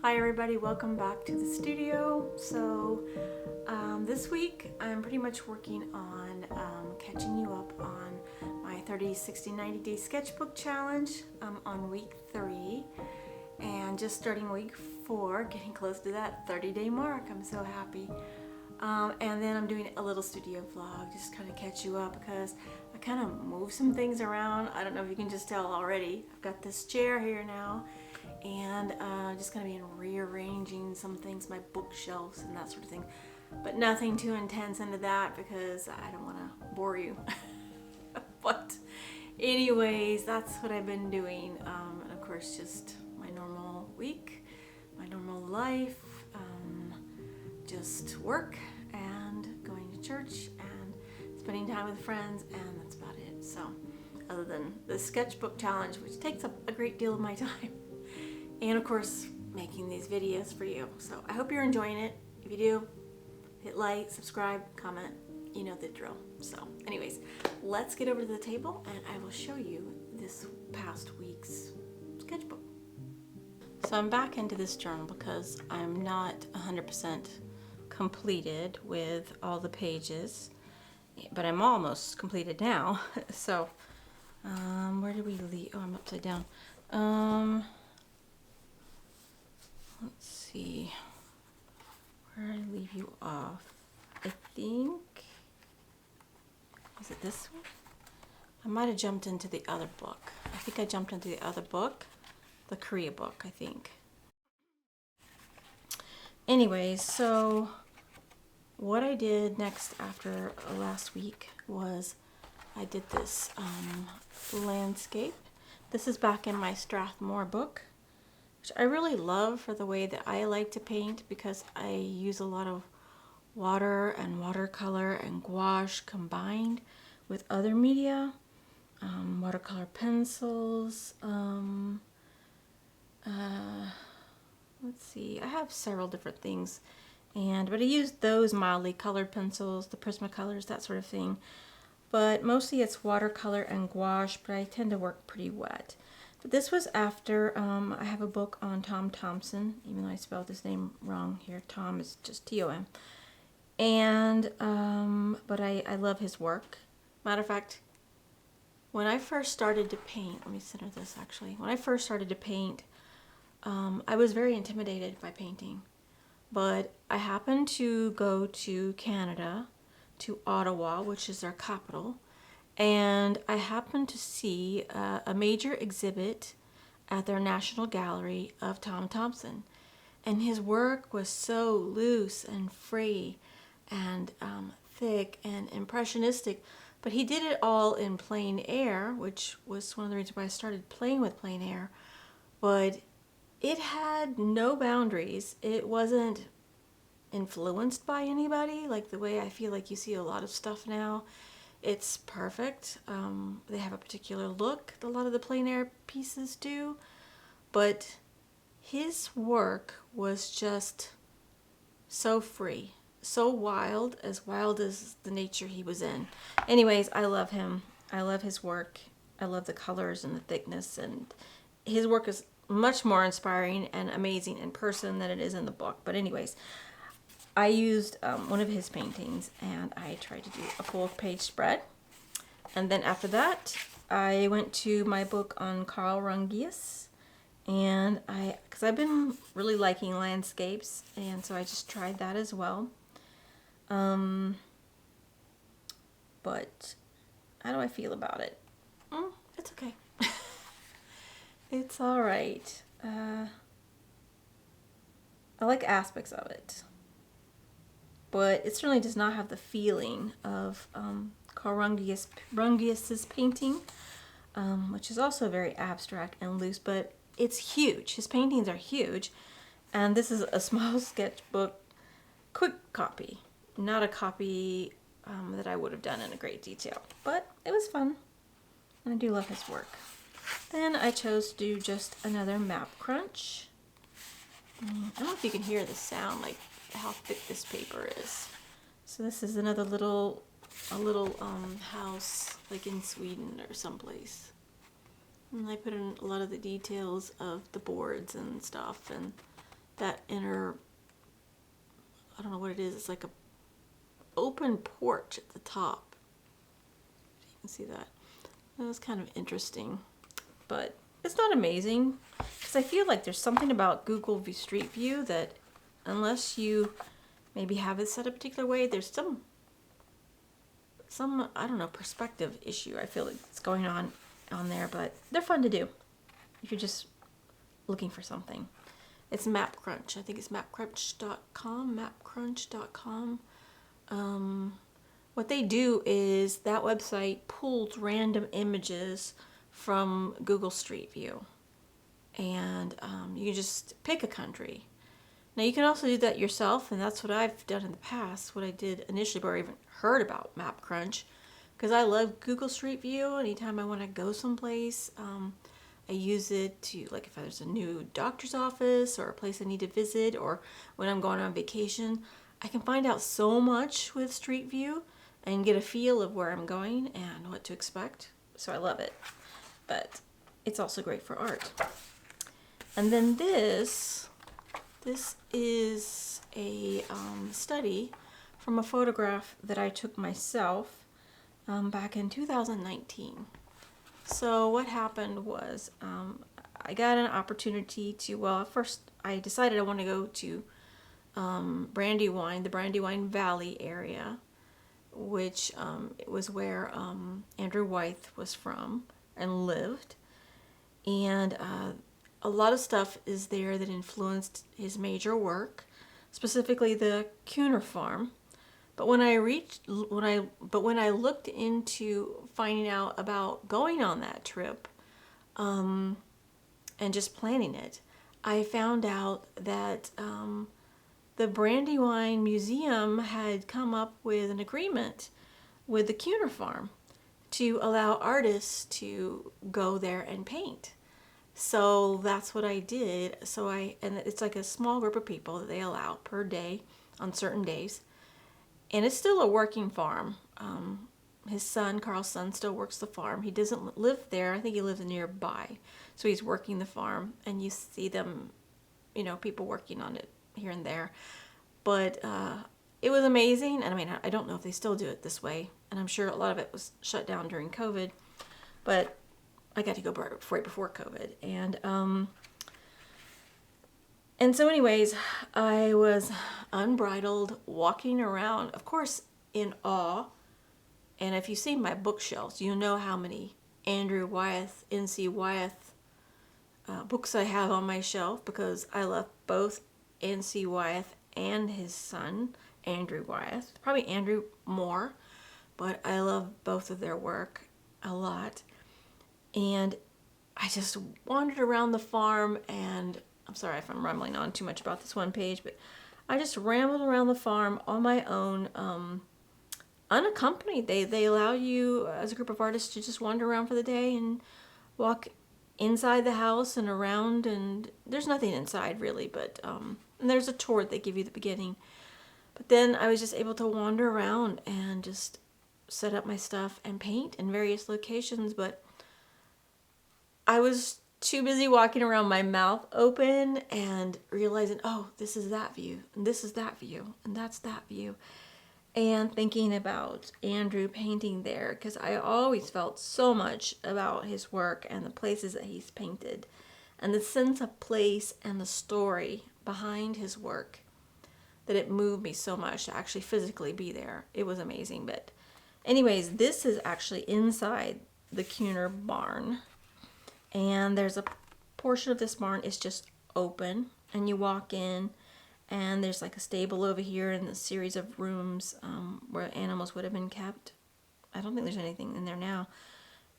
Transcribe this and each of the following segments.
Hi everybody, welcome back to the studio. So this week I'm pretty much working on catching you up on my 30, 60, 90 day sketchbook challenge. I'm on week 3 and just starting week 4, getting close to that 30-day mark. I'm so happy. And then I'm doing a little studio vlog, just kind of catch you up because I kind of moved some things around. I don't know if you can just tell already. I've got this chair here now, and just going to be rearranging some things, my bookshelves and that sort of thing. But nothing too intense into that because I don't want to bore you. But anyways, that's what I've been doing. And of course, just my normal week, my normal life. Just work and going to church and spending time with friends, and that's about it. So other than the sketchbook challenge, which takes up a great deal of my time, and of course making these videos for you. So I hope you're enjoying it. If you do, hit like, subscribe, comment, you know the drill. So anyways, let's get over to the table and I will show you this past week's sketchbook. So I'm back into this journal because I'm not 100% completed with all the pages, but I'm almost completed now. So where did we leave? Oh, I'm upside down. Let's see, where did I leave you off? I think, was it this one? I might have jumped into the other book. I think I jumped into the other book, the Korea book, I think. Anyways, so what I did next after last week was I did this landscape. This is back in my Strathmore book, which I really love for the way that I like to paint because I use a lot of water and watercolor and gouache combined with other media, watercolor pencils. Let's see, I have several different things, but I used those mildly colored pencils, the Prismacolors, that sort of thing. But mostly it's watercolor and gouache, but I tend to work pretty wet. But this was after I have a book on Tom Thompson, even though I spelled his name wrong here. Tom is just T-O-M. And but I love his work. Matter of fact, when I first started to paint, let me center this actually. When I first started to paint, I was very intimidated by painting, but I happened to go to Canada, to Ottawa, which is their capital, and I happened to see a major exhibit at their National Gallery of Tom Thompson, and his work was so loose and free and thick and impressionistic, but he did it all in plein air, which was one of the reasons why I started playing with plein air. But it had no boundaries. It wasn't influenced by anybody like the way I feel like you see a lot of stuff now. It's perfect. They have a particular look, a lot of the plein air pieces do, but his work was just so free, so wild as the nature he was in. Anyways, I love him. I love his work. I love the colors and the thickness, and his work is much more inspiring and amazing in person than it is in the book. But anyways, I used one of his paintings and I tried to do a full page spread. And then after that, I went to my book on Carl Rungius, and because I've been really liking landscapes, and so I just tried that as well. But how do I feel about it? It's okay. It's all right. I like aspects of it, but it certainly does not have the feeling of Carl Rungius's painting, which is also very abstract and loose, but it's huge. His paintings are huge, and this is a small sketchbook, quick copy, not a copy that I would have done in a great detail, but it was fun, and I do love his work. Then I chose to do just another map crunch. I don't know if you can hear the sound, like how thick this paper is. So this is another little house, like in Sweden or someplace. And I put in a lot of the details of the boards and stuff, and that inner, I don't know what it is. It's like a open porch at the top. You can see that. That was kind of interesting, but it's not amazing because I feel like there's something about Google Street View that unless you maybe have it set a particular way, there's some I don't know, perspective issue I feel like it's going on there, but they're fun to do if you're just looking for something. It's MapCrunch. I think it's mapcrunch.com. What they do is that website pulls random images from Google Street View, and you can just pick a country. Now you can also do that yourself, and that's what I've done in the past. What I did initially before I even heard about MapCrunch, because I love Google Street View. Anytime I want to go someplace, I use it to, like, if there's a new doctor's office or a place I need to visit, or when I'm going on vacation, I can find out so much with Street View and get a feel of where I'm going and what to expect. So I love it. But it's also great for art. And then this is a study from a photograph that I took myself back in 2019. So what happened was I got an opportunity to, well, first I decided I want to go to the Brandywine Valley area, which it was where Andrew Wyeth was from and lived. And a lot of stuff is there that influenced his major work, specifically the Cunor Farm. But when I looked into finding out about going on that trip, and just planning it, I found out that the Brandywine Museum had come up with an agreement with the Cunor Farm to allow artists to go there and paint. So that's what I did. And it's like a small group of people that they allow per day on certain days. And it's still a working farm. His son, Carl's son, still works the farm. He doesn't live there. I think he lives nearby. So he's working the farm, and you see them, people working on it here and there. But it was amazing. And I mean, I don't know if they still do it this way. And I'm sure a lot of it was shut down during COVID. But I got to go right before COVID. And so anyways, I was unbridled, walking around, of course, in awe. And if you see my bookshelves, you know how many Andrew Wyeth, N.C. Wyeth books I have on my shelf, because I love both N.C. Wyeth and his son, Andrew Wyeth. Probably Andrew more, but I love both of their work a lot. And I just wandered around the farm, and I'm sorry if I'm rambling on too much about this one page, but I just rambled around the farm on my own, unaccompanied. They allow you as a group of artists to just wander around for the day and walk inside the house and around, and there's nothing inside really, but and there's a tour that they give you at the beginning. But then I was just able to wander around and just set up my stuff and paint in various locations, but I was too busy walking around, my mouth open, and realizing, oh, this is that view, and this is that view, and that's that view. And thinking about Andrew painting there, because I always felt so much about his work and the places that he's painted, and the sense of place and the story behind his work, that it moved me so much to actually physically be there. It was amazing. But anyways, this is actually inside the Cunor barn. And there's a portion of this barn is just open, and you walk in, and there's like a stable over here and a series of rooms where animals would have been kept. I don't think there's anything in there now.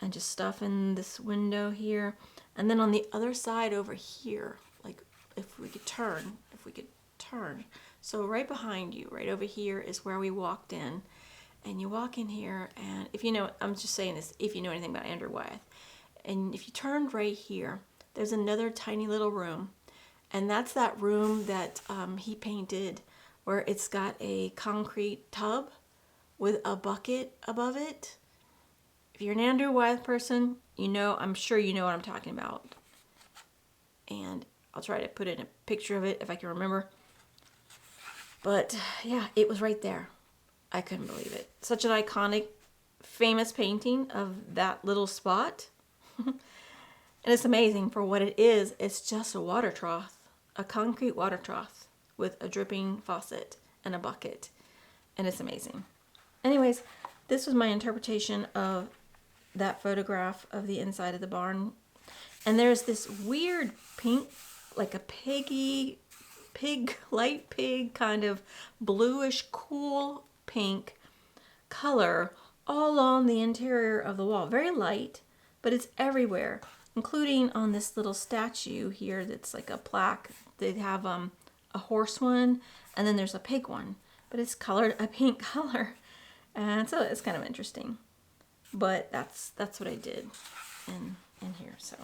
And just stuff in this window here. And then on the other side over here, like if we could turn. So right behind you, right over here is where we walked in. And you walk in here, and if you know, I'm just saying this, if you know anything about Andrew Wyeth. And if you turn right here, there's another tiny little room. And that's that room that he painted, where it's got a concrete tub with a bucket above it. If you're an Andrew Wyeth person, I'm sure you know what I'm talking about. And I'll try to put in a picture of it if I can remember. But yeah, it was right there. I couldn't believe it. Such an iconic, famous painting of that little spot. And it's amazing for what it is. It's just a water trough, a concrete water trough with a dripping faucet and a bucket. And it's amazing. Anyways, this was my interpretation of that photograph of the inside of the barn. And there's this weird pink, like a light pig, kind of bluish, cool pink color all on the interior of the wall. Very light, but it's everywhere, including on this little statue here that's like a plaque. They have a horse one, and then there's a pig one, but it's colored a pink color. And so it's kind of interesting. But that's what I did in here. So,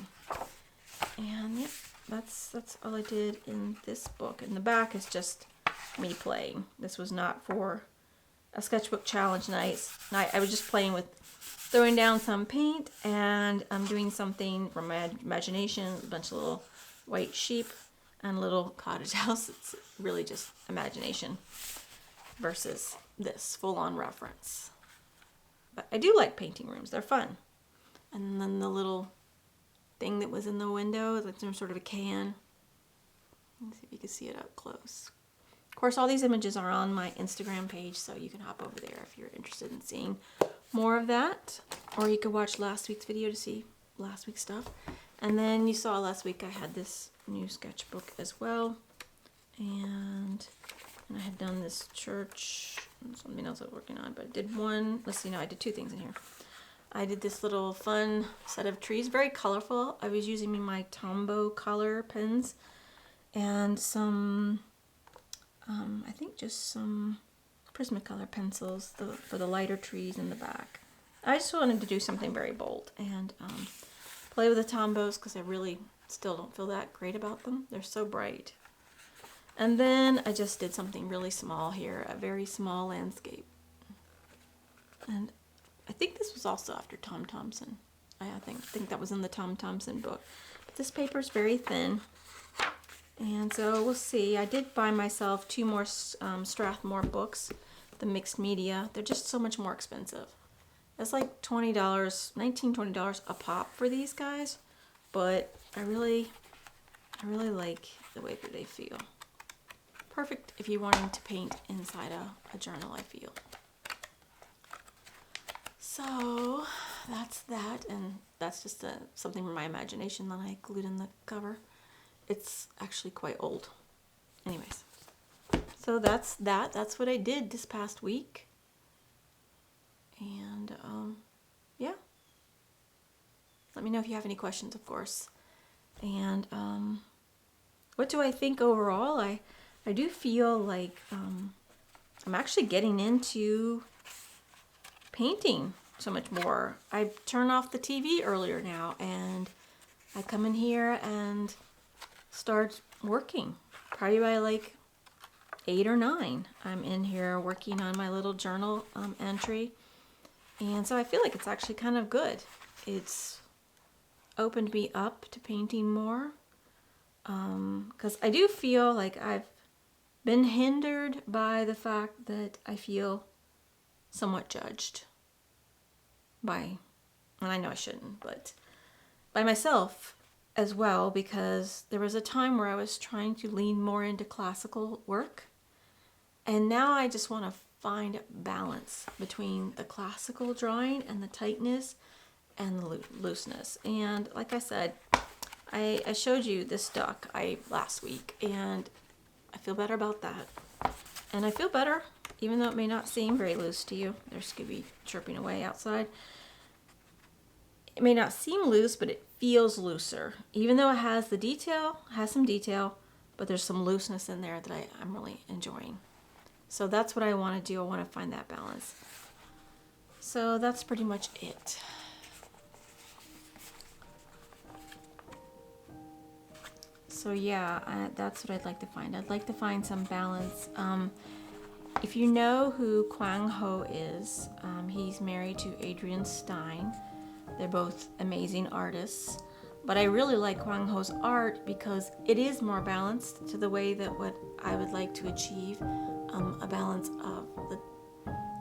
and yeah, that's all I did in this book. And the back is just me playing. This was not for a sketchbook challenge night. I was just playing with throwing down some paint, and I'm doing something from my imagination. A bunch of little white sheep and a little cottage house. It's really just imagination versus this full-on reference. But I do like painting rooms. They're fun. And then the little thing that was in the window is like some sort of a can. Let's see if you can see it up close. Of course, all these images are on my Instagram page, so you can hop over there if you're interested in seeing more of that. Or you could watch last week's video to see last week's stuff. And then you saw last week I had this new sketchbook as well. And I had done this church, something else I was working on, but I did one. Let's see, no, I did two things in here. I did this little fun set of trees, very colorful. I was using my Tombow color pens and some, I think just some Prismacolor pencils for the lighter trees in the back. I just wanted to do something very bold and play with the Tombows because I really still don't feel that great about them. They're so bright. And then I just did something really small here, a very small landscape. And I think this was also after Tom Thompson. I think that was in the Tom Thompson book. But this paper is very thin. And so we'll see. I did buy myself 2 more Strathmore books, the mixed media. They're just so much more expensive. It's like $20, $19, $20 a pop for these guys. But I really like the way that they feel. Perfect if you're wanting to paint inside a journal, I feel. So that's that, and that's just something from my imagination that I glued in the cover. It's actually quite old. Anyways, so that's that. That's what I did this past week. And yeah. Let me know if you have any questions, of course. And what do I think overall? I do feel like I'm actually getting into painting so much more. I turn off the TV earlier now and I come in here and start working. Probably by like 8 or 9. I'm in here working on my little journal entry. And so I feel like it's actually kind of good. It's opened me up to painting more. Because I do feel like I've been hindered by the fact that I feel somewhat judged by, and I know I shouldn't, but by myself as well, because there was a time where I was trying to lean more into classical work, and now I just want to find balance between the classical drawing and the tightness and the looseness. And like I said, I showed you this duck last week, and I feel better about that. And I feel better, even though it may not seem very loose to you. There's Scooby chirping away outside. It may not seem loose, but it feels looser. Even though it has the detail, has some detail, but there's some looseness in there that I'm really enjoying. So that's what I want to do. I want to find that balance. So that's pretty much it. So yeah, that's what I'd like to find. I'd like to find some balance. If you know who Kwang Ho is, he's married to Adrian Stein. They're both amazing artists. But I really like Hwang Ho's art because it is more balanced to the way that what I would like to achieve, a balance of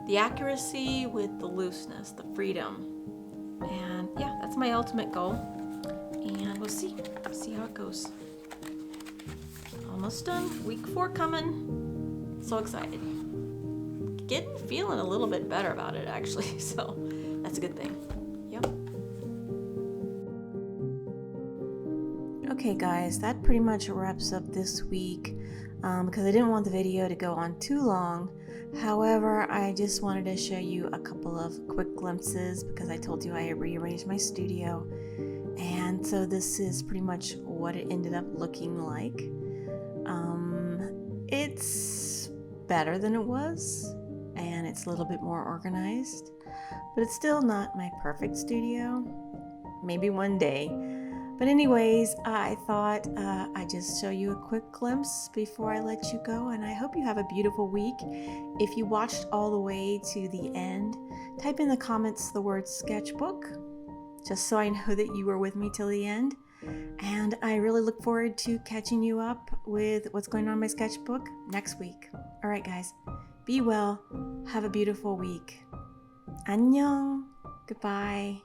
the accuracy with the looseness, the freedom. And yeah, that's my ultimate goal. And we'll see how it goes. Almost done. Week 4 coming. So excited. Feeling a little bit better about it actually, so that's a good thing. Yep. Okay guys, that pretty much wraps up this week because I didn't want the video to go on too long. However, I just wanted to show you a couple of quick glimpses because I told you I rearranged my studio, and so this is pretty much what it ended up looking like. It's better than it was, and it's a little bit more organized, but it's still not my perfect studio. Maybe one day. But anyways, I thought I'd just show you a quick glimpse before I let you go, and I hope you have a beautiful week. If you watched all the way to the end, type in the comments the word sketchbook, just so I know that you were with me till the end. And I really look forward to catching you up with what's going on in my sketchbook next week. All right, guys, be well. Have a beautiful week. 안녕. Goodbye.